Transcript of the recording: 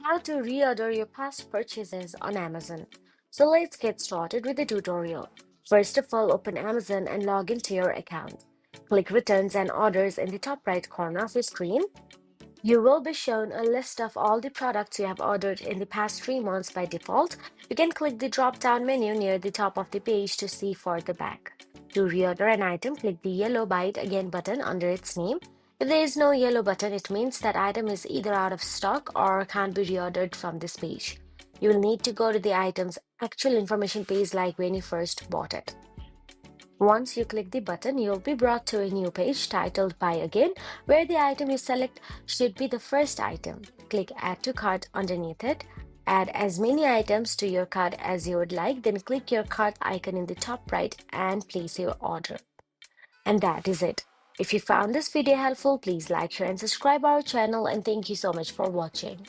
How to reorder your past purchases on Amazon. So let's get started with the tutorial. First of all, open Amazon and log into your account. Click Returns and Orders in the top right corner of your screen. You will be shown a list of all the products you have ordered in the past 3 months by default. You can click the drop-down menu near the top of the page to see further back. To reorder an item, click the yellow Buy It Again button under its name. If there is no yellow button, it means that item is either out of stock or can't be reordered from this page. You will need to go to the item's actual information page like when you first bought it. Once you click the button, you'll be brought to a new page titled Buy Again, where the item you select should be the first item. Click Add to Cart underneath it. Add as many items to your cart as you would like, then click your cart icon in the top right and place your order. And that is it. If you found this video helpful, please like, share, and subscribe our channel, and thank you so much for watching.